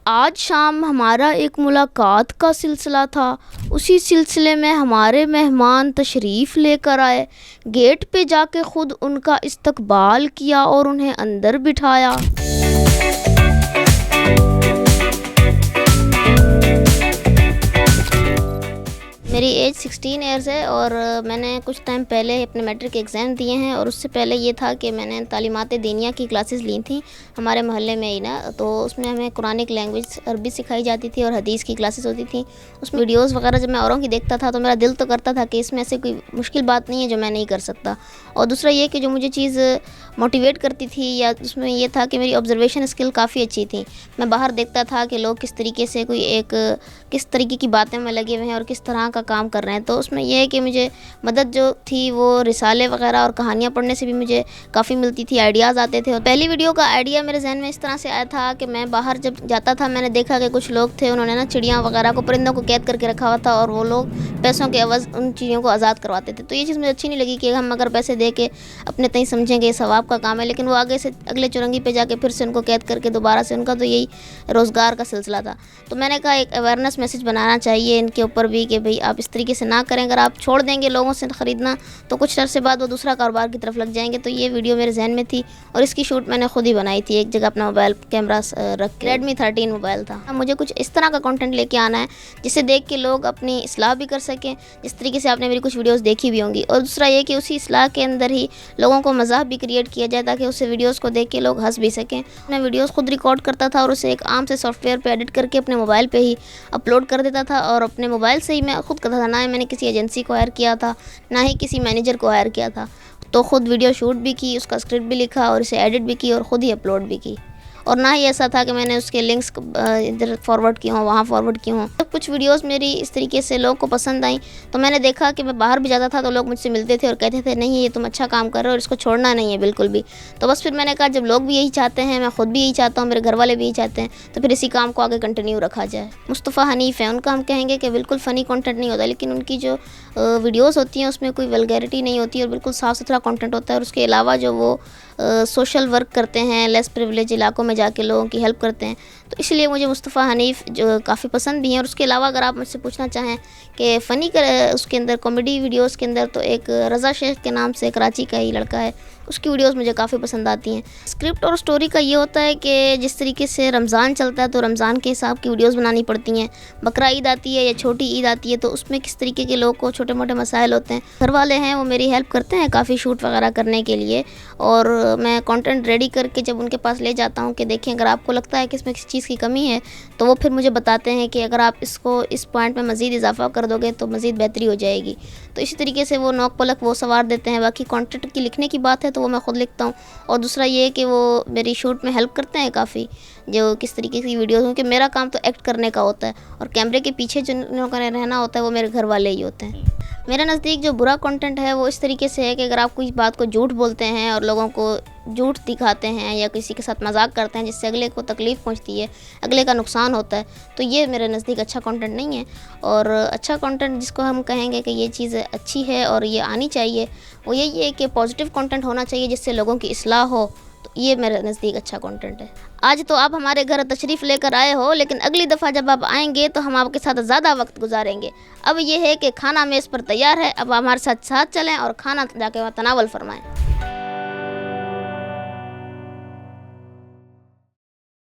आज शाम हमारा एक मुलाकात का सिलसिला था। उसी सिलसिले में हमारे मेहमान तशरीफ़ लेकर आए। गेट पे जाके ख़ुद उनका इस्तकबाल किया और उन्हें अंदर बिठाया। मेरी एज 16 ईयर्स है और मैंने कुछ टाइम पहले अपने मैट्रिक एग्ज़ाम दिए हैं। और उससे पहले ये था कि मैंने तालीमात दीनिया की क्लासेस ली थी हमारे मोहल्ले में ही ना। तो उसमें हमें कुरानिक लैंग्वेज अरबी सिखाई जाती थी और हदीस की क्लासेस होती थी। उसमें वीडियोस वगैरह जब मैं औरों की देखता था तो मेरा दिल तो करता था कि इसमें ऐसे कोई मुश्किल बात नहीं है जो मैं नहीं कर सकता। और दूसरा ये कि जो मुझे चीज़ मोटिवेट करती थी या उसमें ये था कि मेरी ऑब्जर्वेशन स्किल काफ़ी अच्छी थी। मैं बाहर देखता था कि लोग किस तरीके से किस तरीके की बातें में लगे हुए हैं और किस तरह का काम कर रहे हैं। तो उसमें यह है कि मुझे मदद जो थी वो रिसाले वगैरह और कहानियाँ पढ़ने से भी मुझे काफ़ी मिलती थी, आइडियाज़ आते थे। और पहली वीडियो का आइडिया मेरे जहन में इस तरह से आया था कि मैं बाहर जब जाता था मैंने देखा कि कुछ लोग थे, उन्होंने ना चिड़ियाँ वगैरह को, परिंदों को कैद करके रखा हुआ था और वो लोग पैसों के एवज़ उन चिड़ियों को आज़ाद करवाते थे। तो ये चीज़ मुझे अच्छी नहीं लगी कि हम अगर पैसे दे के अपने तय समझेंगे ये सवाब का काम है, लेकिन वो आगे से अगले चुरंगी पे जाके फिर से उनको कैद करके दोबारा से, उनका तो यही रोज़गार का सिलसिला था। तो मैंने कहा एक अवेयरनेस मैसेज बनाना चाहिए इनके ऊपर भी कि भाई आप इस तरीके से ना करें। अगर आप छोड़ देंगे लोगों से ख़रीदना तो कुछ अरसे बाद वो दूसरा कारोबार की तरफ लग जाएंगे। तो ये वीडियो मेरे जहन में थी और इसकी शूट मैंने खुद ही बनाई थी। एक जगह अपना मोबाइल कैमरा रख के, Redmi 13 मोबाइल था। मुझे कुछ इस तरह का कंटेंट लेके आना है जिसे देख के लोग अपनी इस्लाह भी कर सकें, जिस तरीके से आपने मेरी कुछ वीडियोस देखी भी होंगी। और दूसरा ये कि उसी इस्लाह के अंदर ही लोगों को मज़ाक भी क्रिएट किया जाए ताकि उससे वीडियोस को देख के लोग हंस भी सकें। मैं वीडियोस खुद रिकॉर्ड करता था और उसे एक आम से सॉफ्टवेयर पे एडिट करके अपने मोबाइल पे ही अपलोड कर देता था और अपने मोबाइल से ही मैं खुद करता था। ना ही मैंने किसी एजेंसी को हायर किया था, ना ही किसी मैनेजर को हायर किया था। तो ख़ुद वीडियो शूट भी की, उसका स्क्रिप्ट भी लिखा और इसे एडिट भी की और ख़ुद ही अपलोड भी की। और ना ही ऐसा था कि मैंने उसके लिंक्स इधर फॉरवर्ड किए हों, वहाँ फॉरवर्ड किए हों। तो कुछ वीडियोस मेरी इस तरीके से लोगों को पसंद आई तो मैंने देखा कि मैं बाहर भी जाता था तो लोग मुझसे मिलते थे और कहते थे नहीं ये तुम अच्छा काम कर रहे हो और इसको छोड़ना नहीं है बिल्कुल भी। तो बस फिर मैंने कहा जब लोग भी यही चाहते हैं, मैं ख़ुद भी यही चाहता हूँ, मेरे घर वाले भी यही चाहते हैं, तो फिर इसी काम को आगे कंटिन्यू रखा जाए। मुस्तफ़ा हनीफ़ है, उनका हम कहेंगे कि बिल्कुल फ़नी कंटेंट नहीं होता, लेकिन उनकी जो वीडियोस होती हैं उसमें कोई वल्गैरिटी नहीं होती और बिल्कुल साफ़ सुथरा कंटेंट होता है। और उसके अलावा जो वो सोशल वर्क करते हैं, लेस प्रिविलेज इलाकों में जाके लोगों की हेल्प करते हैं, तो इसलिए मुझे मुस्तफ़ा हनीफ़ जो काफ़ी पसंद भी हैं। और उसके अलावा अगर आप मुझसे पूछना चाहें कि फ़नी उसके अंदर कॉमेडी वीडियोस के अंदर, तो एक रज़ा शेख के नाम से कराची का ही लड़का है, उसकी वीडियोस मुझे काफ़ी पसंद आती हैं। स्क्रिप्ट और स्टोरी का ये होता है कि जिस तरीके से रमज़ान चलता है तो रमज़ान के हिसाब की वीडियोस बनानी पड़ती हैं। बकरा ईद आती है या छोटी ईद आती है तो उसमें किस तरीके के लोग को छोटे मोटे मसाइल होते हैं, घर वाले हैं वो मेरी हेल्प करते हैं काफ़ी शूट वगैरह करने के लिए। और मैं कंटेंट रेडी करके जब उनके पास ले जाता हूँ कि देखें अगर आपको लगता है कि इसमें किसी चीज़ की कमी है तो वो फिर मुझे बताते हैं कि अगर आप इसको इस पॉइंट में मज़ीद इजाफा कर दोगे तो मज़ीद बेहतरी हो जाएगी। तो इसी तरीके से वो नोक पलक वो सवार देते हैं। बाकी कंटेंट की लिखने की बात है तो वो मैं खुद लिखता हूँ। और दूसरा ये है कि वो मेरी शूट में हेल्प करते हैं काफ़ी, जो किस तरीके की वीडियोस, क्योंकि मेरा काम तो एक्ट करने का होता है और कैमरे के पीछे जिन का रहना होता है वो मेरे घर वाले ही होते हैं। मेरे नज़दीक जो बुरा कंटेंट है वो इस तरीके से है कि अगर आप कोई बात को झूठ बोलते हैं और लोगों को झूठ दिखाते हैं या किसी के साथ मजाक करते हैं जिससे अगले को तकलीफ़ पहुंचती है, अगले का नुकसान होता है, तो ये मेरे नज़दीक अच्छा कंटेंट नहीं है। और अच्छा कंटेंट जिसको हम कहेंगे कि ये चीज़ अच्छी है और ये आनी चाहिए, वो यही है कि पॉजिटिव कंटेंट होना चाहिए जिससे लोगों की इस्लाह हो। तो ये मेरे नज़दीक अच्छा कंटेंट है। आज तो आप हमारे घर तशरीफ़ लेकर आए हो, लेकिन अगली दफ़ा जब आप आएंगे तो हम आपके साथ ज़्यादा वक्त गुजारेंगे। अब ये है कि खाना मेज़ पर तैयार है, अब हमारे साथ चलें और खाना जाके वहाँ तनावल फरमाएँ।